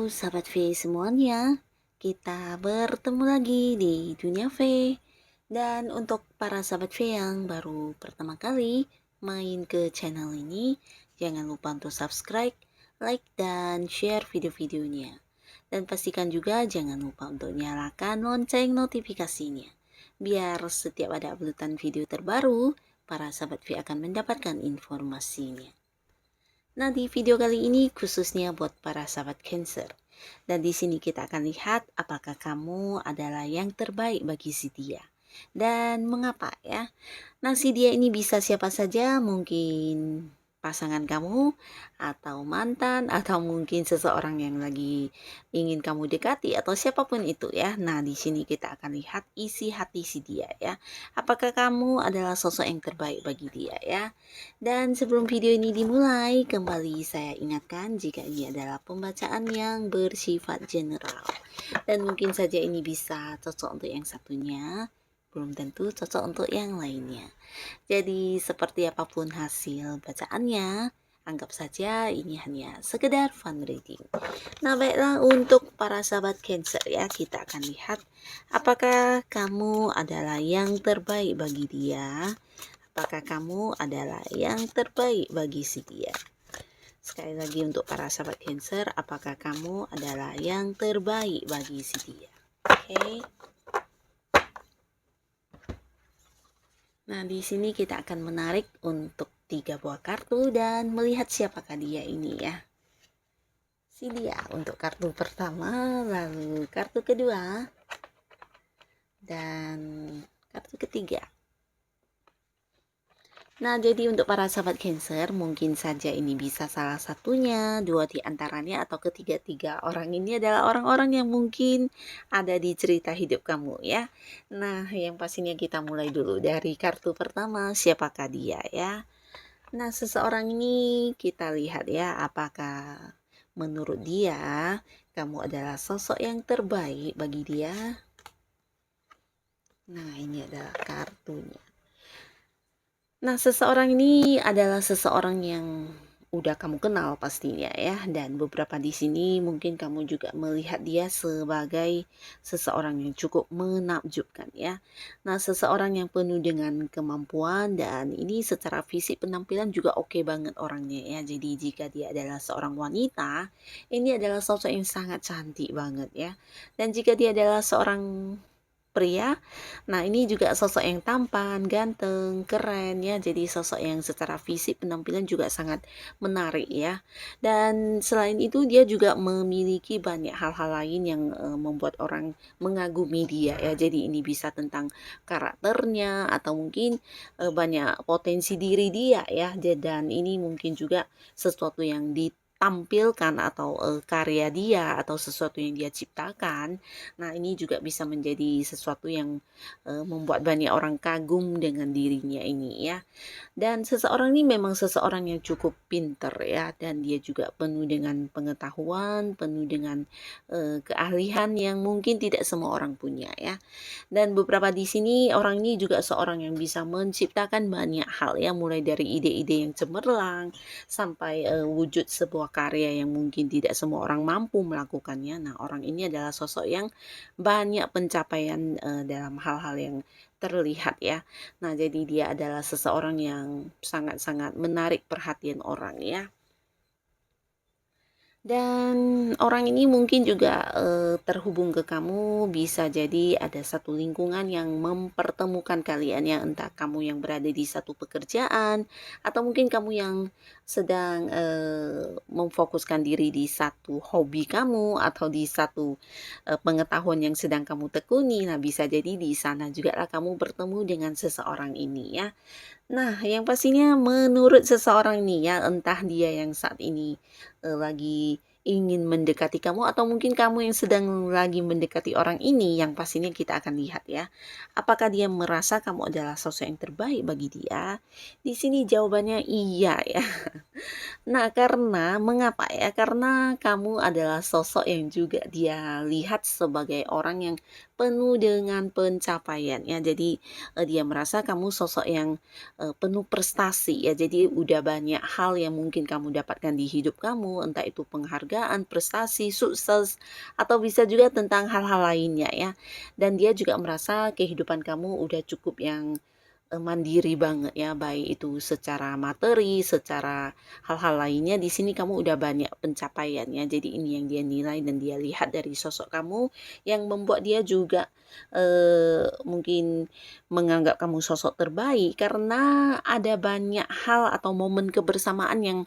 sahabat V semuanya, kita bertemu lagi di Dunia V. Dan untuk para sahabat V yang baru pertama kali main ke channel ini, jangan lupa untuk subscribe, like, dan share video-videonya. Dan pastikan juga jangan lupa untuk nyalakan lonceng notifikasinya, biar setiap ada uploadan video terbaru, para sahabat V akan mendapatkan informasinya. Nah, di video kali ini khususnya buat para sahabat Cancer. Dan di sini kita akan lihat apakah kamu adalah yang terbaik bagi si dia. Dan mengapa ya? Nah, si dia ini bisa siapa saja, mungkin pasangan kamu, atau mantan, atau mungkin seseorang yang lagi ingin kamu dekati, atau siapapun itu ya. Nah, di sini kita akan lihat isi hati si dia ya. Apakah kamu adalah sosok yang terbaik bagi dia ya? Dan sebelum video ini dimulai, kembali saya ingatkan jika ini adalah pembacaan yang bersifat general. Dan mungkin saja ini bisa cocok untuk yang satunya, belum tentu cocok untuk yang lainnya. Jadi seperti apapun hasil bacaannya, anggap saja ini hanya sekedar fun reading. Nah, baiklah, untuk para sahabat Cancer ya, kita akan lihat apakah kamu adalah yang terbaik bagi dia. Apakah kamu adalah yang terbaik bagi si dia? Sekali lagi untuk para sahabat Cancer, apakah kamu adalah yang terbaik bagi si dia? Oke. Nah, di sini kita akan menarik untuk 3 buah kartu dan melihat siapakah dia ini ya. Si dia untuk kartu pertama, lalu kartu kedua, dan kartu ketiga. Nah, jadi untuk para sahabat Cancer, mungkin saja ini bisa salah satunya, 2 di antaranya, atau ketiga-tiga orang ini adalah orang-orang yang mungkin ada di cerita hidup kamu ya. Nah, yang pastinya kita mulai dulu dari kartu pertama, siapakah dia ya. Nah, seseorang ini kita lihat ya, apakah menurut dia kamu adalah sosok yang terbaik bagi dia. Nah, ini adalah kartunya. Nah, seseorang ini adalah seseorang yang udah kamu kenal pastinya ya, dan beberapa di sini mungkin kamu juga melihat dia sebagai seseorang yang cukup menakjubkan ya. Nah, seseorang yang penuh dengan kemampuan, dan ini secara fisik penampilan juga oke banget orangnya ya. Jadi jika dia adalah seorang wanita, ini adalah sosok yang sangat cantik banget ya. Dan jika dia adalah seorang pria, nah ini juga sosok yang tampan, ganteng, keren ya. Jadi sosok yang secara fisik penampilan juga sangat menarik ya. Dan selain itu dia juga memiliki banyak hal-hal lain yang membuat orang mengagumi dia ya. Jadi ini bisa tentang karakternya, atau mungkin banyak potensi diri dia ya. Dan ini mungkin juga sesuatu yang ditampilkan, atau karya dia, atau sesuatu yang dia ciptakan. Nah, ini juga bisa menjadi sesuatu yang membuat banyak orang kagum dengan dirinya ini ya. Dan seseorang ini memang seseorang yang cukup pinter ya, dan dia juga penuh dengan pengetahuan, penuh dengan keahlian yang mungkin tidak semua orang punya ya. Dan beberapa di sini orang ini juga seorang yang bisa menciptakan banyak hal ya, mulai dari ide-ide yang cemerlang sampai wujud sebuah karya yang mungkin tidak semua orang mampu melakukannya. Nah, orang ini adalah sosok yang banyak pencapaian dalam hal-hal yang terlihat ya. Nah, jadi dia adalah seseorang yang sangat-sangat menarik perhatian orang ya. Dan orang ini mungkin juga terhubung ke kamu, bisa jadi ada satu lingkungan yang mempertemukan kalian ya, entah kamu yang berada di satu pekerjaan, atau mungkin kamu yang sedang memfokuskan diri di satu hobi kamu, atau di satu pengetahuan yang sedang kamu tekuni. Nah, bisa jadi di sana juga lah kamu bertemu dengan seseorang ini ya. Nah, yang pastinya menurut seseorang nih ya, entah dia yang saat ini lagi ingin mendekati kamu, atau mungkin kamu yang sedang lagi mendekati orang ini, yang pastinya kita akan lihat ya. Apakah dia merasa kamu adalah sosok yang terbaik bagi dia? Di sini jawabannya iya ya. Nah, karena mengapa ya? Karena kamu adalah sosok yang juga dia lihat sebagai orang yang penuh dengan pencapaian ya. Jadi dia merasa kamu sosok yang penuh prestasi ya. Jadi udah banyak hal yang mungkin kamu dapatkan di hidup kamu, entah itu penghargaan, penghargaan, prestasi, sukses, atau bisa juga tentang hal-hal lainnya ya. Dan dia juga merasa kehidupan kamu udah cukup yang mandiri banget ya, baik itu secara materi, secara hal-hal lainnya. Di sini kamu udah banyak pencapaiannya. Jadi ini yang dia nilai dan dia lihat dari sosok kamu yang membuat dia juga mungkin menganggap kamu sosok terbaik karena ada banyak hal atau momen kebersamaan yang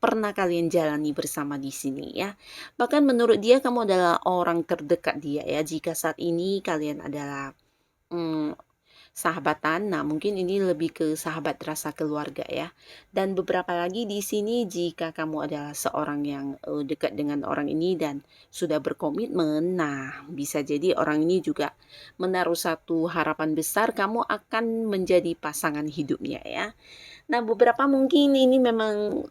pernah kalian jalani bersama di sini ya. Bahkan menurut dia kamu adalah orang terdekat dia ya. Jika saat ini kalian adalah mm, sahabatan, nah mungkin ini lebih ke sahabat rasa keluarga ya. Dan beberapa lagi di sini jika kamu adalah seorang yang dekat dengan orang ini dan sudah berkomitmen, nah bisa jadi orang ini juga menaruh satu harapan besar kamu akan menjadi pasangan hidupnya ya. Nah, beberapa mungkin ini memang,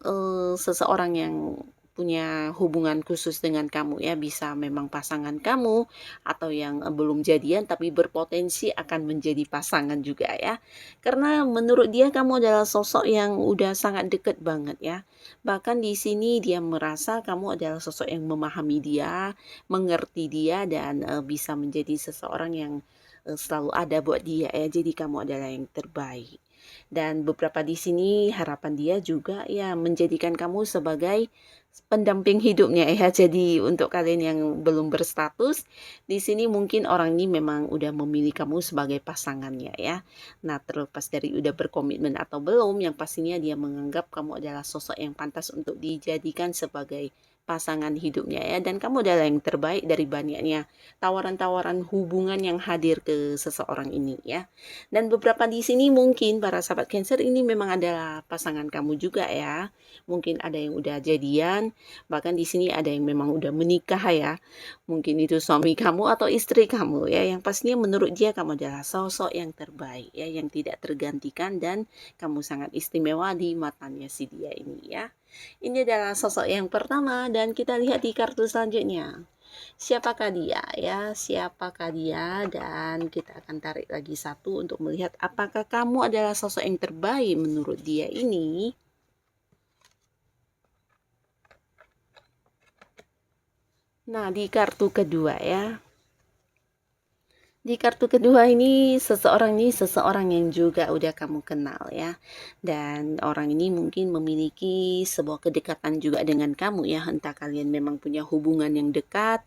seseorang yang punya hubungan khusus dengan kamu ya, bisa memang pasangan kamu atau yang, belum jadian tapi berpotensi akan menjadi pasangan juga ya. Karena menurut dia kamu adalah sosok yang udah sangat dekat banget ya. Bahkan di sini dia merasa kamu adalah sosok yang memahami dia, mengerti dia dan, bisa menjadi seseorang yang, selalu ada buat dia ya. Jadi kamu adalah yang terbaik. Dan beberapa di sini harapan dia juga ya menjadikan kamu sebagai pendamping hidupnya ya. Jadi untuk kalian yang belum berstatus, di sini mungkin orang ini memang udah memilih kamu sebagai pasangannya ya. Nah, terlepas dari udah berkomitmen atau belum, yang pastinya dia menganggap kamu adalah sosok yang pantas untuk dijadikan sebagai pasangan hidupnya ya, dan kamu adalah yang terbaik dari banyaknya tawaran-tawaran hubungan yang hadir ke seseorang ini ya. Dan beberapa di sini mungkin para sahabat Cancer ini memang adalah pasangan kamu juga ya. Mungkin ada yang udah jadian, bahkan di sini ada yang memang udah menikah ya. Mungkin itu suami kamu atau istri kamu ya. Yang pastinya menurut dia kamu adalah sosok yang terbaik ya, yang tidak tergantikan dan kamu sangat istimewa di matanya si dia ini ya. Ini adalah sosok yang pertama dan kita lihat di kartu selanjutnya. Siapakah dia ya? Siapakah dia? Dan kita akan tarik lagi satu untuk melihat apakah kamu adalah sosok yang terbaik menurut dia ini. Nah, di kartu kedua ya. Di kartu kedua ini seseorang yang juga udah kamu kenal ya. Dan orang ini mungkin memiliki sebuah kedekatan juga dengan kamu ya. Entah kalian memang punya hubungan yang dekat,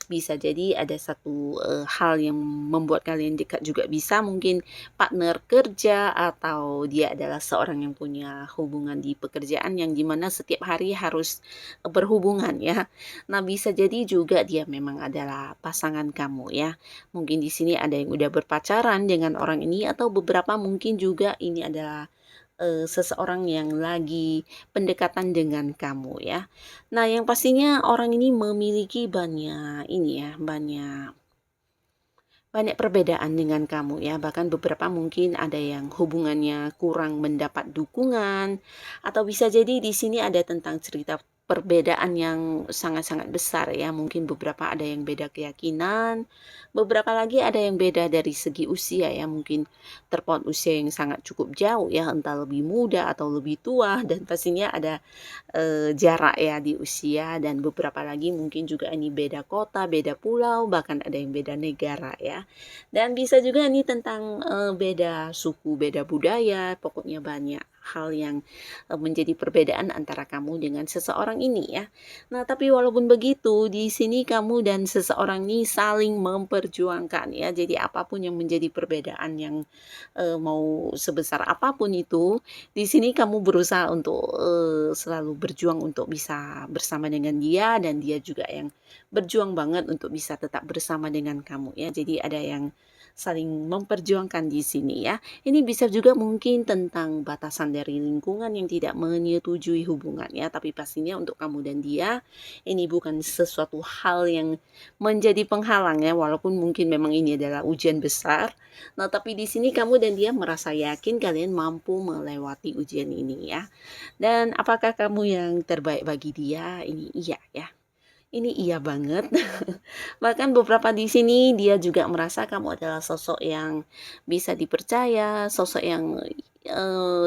bisa jadi ada satu hal yang membuat kalian dekat juga, bisa mungkin partner kerja atau dia adalah seorang yang punya hubungan di pekerjaan yang dimana setiap hari harus berhubungan ya. Nah, bisa jadi juga dia memang adalah pasangan kamu ya. Mungkin di sini ada yang udah berpacaran dengan orang ini atau beberapa mungkin juga ini adalah seseorang yang lagi pendekatan dengan kamu ya. Nah, yang pastinya orang ini memiliki banyak ini ya, banyak perbedaan dengan kamu ya. Bahkan beberapa mungkin ada yang hubungannya kurang mendapat dukungan atau bisa jadi di sini ada tentang cerita perbedaan yang sangat-sangat besar ya. Mungkin beberapa ada yang beda keyakinan, beberapa lagi ada yang beda dari segi usia ya. Mungkin terpaut usia yang sangat cukup jauh ya, entah lebih muda atau lebih tua, dan pastinya ada jarak ya di usia, dan beberapa lagi mungkin juga ini beda kota, beda pulau, bahkan ada yang beda negara ya. Dan bisa juga ini tentang beda suku, beda budaya, pokoknya banyak hal yang menjadi perbedaan antara kamu dengan seseorang ini ya. Nah, tapi walaupun begitu, di sini kamu dan seseorang ini saling memperjuangkan ya. Jadi apapun yang menjadi perbedaan yang mau sebesar apapun itu, di sini kamu berusaha untuk selalu berjuang untuk bisa bersama dengan dia, dan dia juga yang berjuang banget untuk bisa tetap bersama dengan kamu ya. Jadi ada yang saling memperjuangkan di sini ya. Ini bisa juga mungkin tentang batasan dari lingkungan yang tidak menyetujui hubungan ya, tapi pastinya untuk kamu dan dia ini bukan sesuatu hal yang menjadi penghalang ya, walaupun mungkin memang ini adalah ujian besar. Nah, tapi di sini kamu dan dia merasa yakin kalian mampu melewati ujian ini ya. Dan apakah kamu yang terbaik bagi dia? Ini iya ya. Ini iya banget. Bahkan beberapa di sini dia juga merasa kamu adalah sosok yang bisa dipercaya, sosok yang,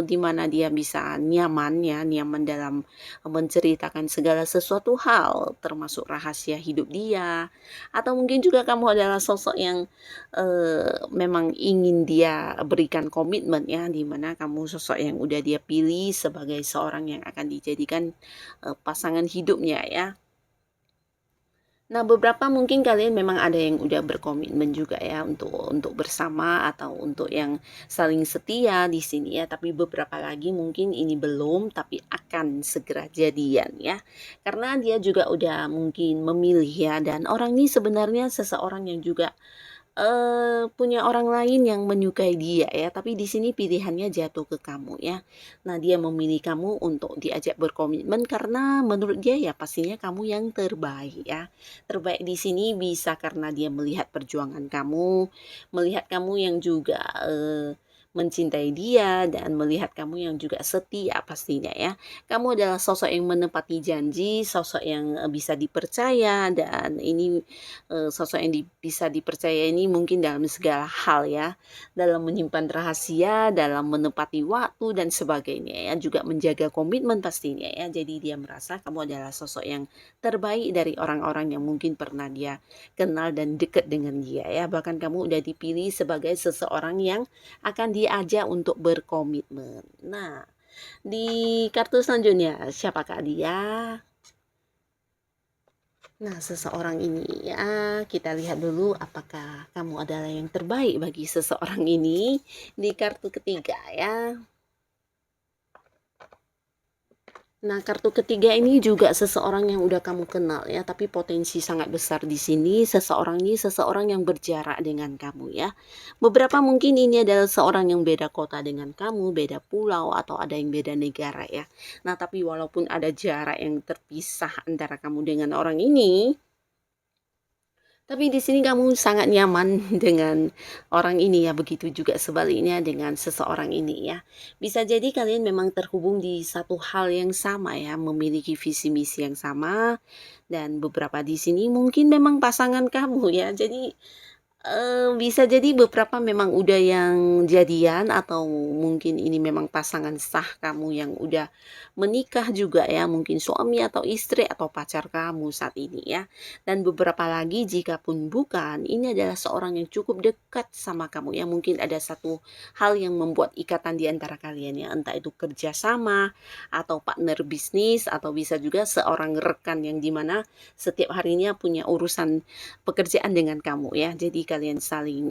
di mana dia bisa nyaman ya, nyaman dalam menceritakan segala sesuatu hal, termasuk rahasia hidup dia, atau mungkin juga kamu adalah sosok yang, memang ingin dia berikan komitmen ya, di mana kamu sosok yang udah dia pilih sebagai seorang yang akan dijadikan, pasangan hidupnya ya. Nah, beberapa mungkin kalian memang ada yang udah berkomitmen juga ya untuk bersama atau untuk yang saling setia di sini ya, tapi beberapa lagi mungkin ini belum, tapi akan segera jadian ya. Karena dia juga udah mungkin memilih ya, dan orang ini sebenarnya seseorang yang juga punya orang lain yang menyukai dia ya, tapi di sini pilihannya jatuh ke kamu ya. Nah, dia memilih kamu untuk diajak berkomitmen karena menurut dia ya pastinya kamu yang terbaik ya. Terbaik di sini bisa karena dia melihat perjuangan kamu, melihat kamu yang juga, mencintai dia dan melihat kamu yang juga setia pastinya ya. Kamu adalah sosok yang menepati janji, sosok yang, bisa dipercaya dan ini sosok yang bisa dipercaya ini mungkin dalam segala hal ya, dalam menyimpan rahasia, dalam menepati waktu dan sebagainya ya, juga menjaga komitmen pastinya ya. Jadi dia merasa kamu adalah sosok yang terbaik dari orang-orang yang mungkin pernah dia kenal dan dekat dengan dia ya. Bahkan kamu udah dipilih sebagai seseorang yang akan diajak untuk berkomitmen. Nah, di kartu selanjutnya siapakah dia? Nah, seseorang ini ya, kita lihat dulu apakah kamu adalah yang terbaik bagi seseorang ini di kartu ketiga ya. Nah, kartu ketiga ini juga seseorang yang udah kamu kenal ya, tapi potensi sangat besar di sini seseorang ini seseorang yang berjarak dengan kamu ya. Beberapa mungkin ini adalah seorang yang beda kota dengan kamu, beda pulau atau ada yang beda negara ya. Nah, tapi walaupun ada jarak yang terpisah antara kamu dengan orang ini, tapi di sini kamu sangat nyaman dengan orang ini ya, begitu juga sebaliknya dengan seseorang ini ya. Bisa jadi kalian memang terhubung di satu hal yang sama ya, memiliki visi misi yang sama dan beberapa di sini mungkin memang pasangan kamu ya. Jadi bisa jadi beberapa memang udah yang jadian atau mungkin ini memang pasangan sah kamu yang udah menikah juga ya, mungkin suami atau istri atau pacar kamu saat ini ya. Dan beberapa lagi jikapun bukan, ini adalah seorang yang cukup dekat sama kamu ya, mungkin ada satu hal yang membuat ikatan di antara kalian ya, entah itu kerjasama atau partner bisnis atau bisa juga seorang rekan yang dimana setiap harinya punya urusan pekerjaan dengan kamu ya. Jadi kalian saling,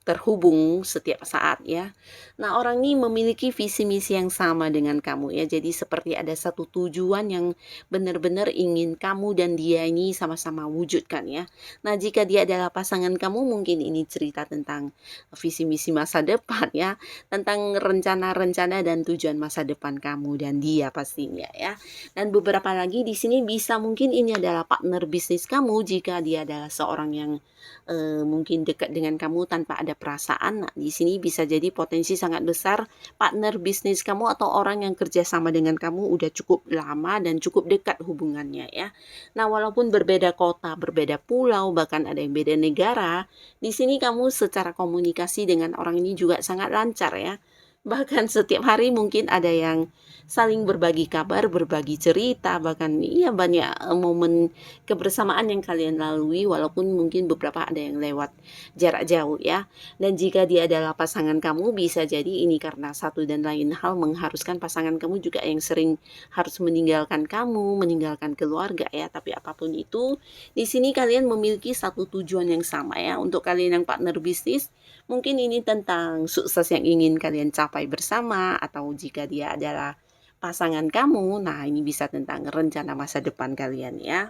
terhubung setiap saat ya. Nah, orang ini memiliki visi misi yang sama dengan kamu ya. Jadi seperti ada satu tujuan yang benar-benar ingin kamu dan dia ini sama-sama wujudkan ya. Nah, jika dia adalah pasangan kamu mungkin ini cerita tentang visi misi masa depan ya, tentang rencana-rencana dan tujuan masa depan kamu dan dia pastinya ya. Dan beberapa lagi di sini bisa mungkin ini adalah partner bisnis kamu jika dia adalah seorang yang, mungkin dekat dengan kamu tanpa ada perasaan. Nah, di sini bisa jadi potensi sangat besar partner bisnis kamu atau orang yang kerja sama dengan kamu udah cukup lama dan cukup dekat hubungannya ya. Nah, walaupun berbeda kota, berbeda pulau, bahkan ada yang beda negara, di sini kamu secara komunikasi dengan orang ini juga sangat lancar ya. Bahkan setiap hari mungkin ada yang saling berbagi kabar, berbagi cerita, bahkan iya banyak, momen kebersamaan yang kalian lalui walaupun mungkin beberapa ada yang lewat jarak jauh ya. Dan jika dia adalah pasangan kamu bisa jadi ini karena satu dan lain hal mengharuskan pasangan kamu juga yang sering harus meninggalkan kamu, meninggalkan keluarga ya. Tapi apapun itu, di sini kalian memiliki satu tujuan yang sama ya. Untuk kalian yang partner bisnis, mungkin ini tentang sukses yang ingin kalian capai bersama atau jika dia adalah pasangan kamu, nah ini bisa tentang rencana masa depan kalian ya.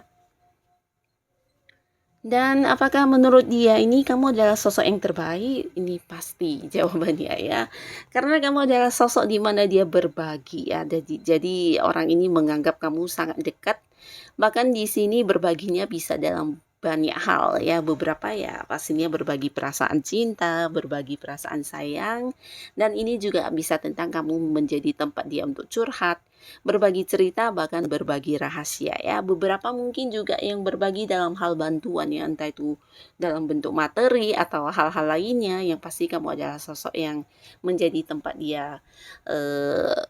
Dan apakah menurut dia ini kamu adalah sosok yang terbaik? Ini pasti jawabannya ya. Karena kamu adalah sosok di mana dia berbagi ya. Jadi orang ini menganggap kamu sangat dekat. Bahkan di sini berbaginya bisa dalam banyak hal ya, beberapa ya pastinya berbagi perasaan cinta, berbagi perasaan sayang, dan ini juga bisa tentang kamu menjadi tempat dia untuk curhat, berbagi cerita, bahkan berbagi rahasia ya. Beberapa mungkin juga yang berbagi dalam hal bantuan ya, entah itu dalam bentuk materi atau hal-hal lainnya, yang pasti kamu adalah sosok yang menjadi tempat dia, eee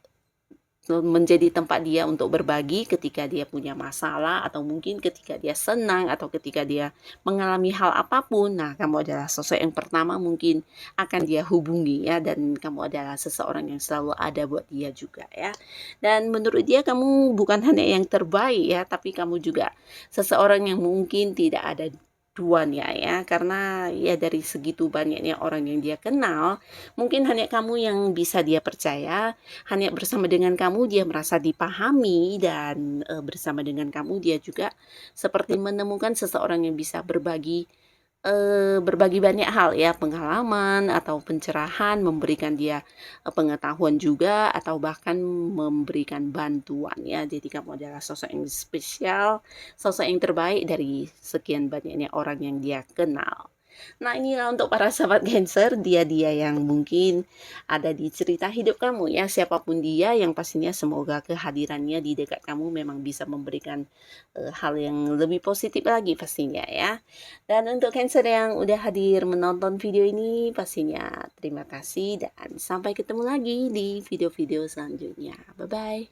menjadi tempat dia untuk berbagi ketika dia punya masalah atau mungkin ketika dia senang atau ketika dia mengalami hal apapun. Nah, kamu adalah sosok yang pertama mungkin akan dia hubungi ya, dan kamu adalah seseorang yang selalu ada buat dia juga ya. Dan menurut dia kamu bukan hanya yang terbaik ya, tapi kamu juga seseorang yang mungkin tidak ada duanya ya, karena ya dari segitu banyaknya orang yang dia kenal, mungkin hanya kamu yang bisa dia percaya. Hanya bersama dengan kamu dia merasa dipahami, dan bersama dengan kamu dia juga seperti menemukan seseorang yang bisa berbagi banyak hal ya, pengalaman atau pencerahan, memberikan dia, pengetahuan juga, atau bahkan memberikan bantuan ya. Jadi kamu adalah sosok yang spesial, sosok yang terbaik dari sekian banyaknya orang yang dia kenal. Nah, inilah untuk para sahabat Cancer, dia-dia yang mungkin ada di cerita hidup kamu ya, siapapun dia, yang pastinya semoga kehadirannya di dekat kamu memang bisa memberikan, hal yang lebih positif lagi pastinya ya. Dan untuk Cancer yang udah hadir menonton video ini, pastinya terima kasih dan sampai ketemu lagi di video-video selanjutnya. Bye-bye.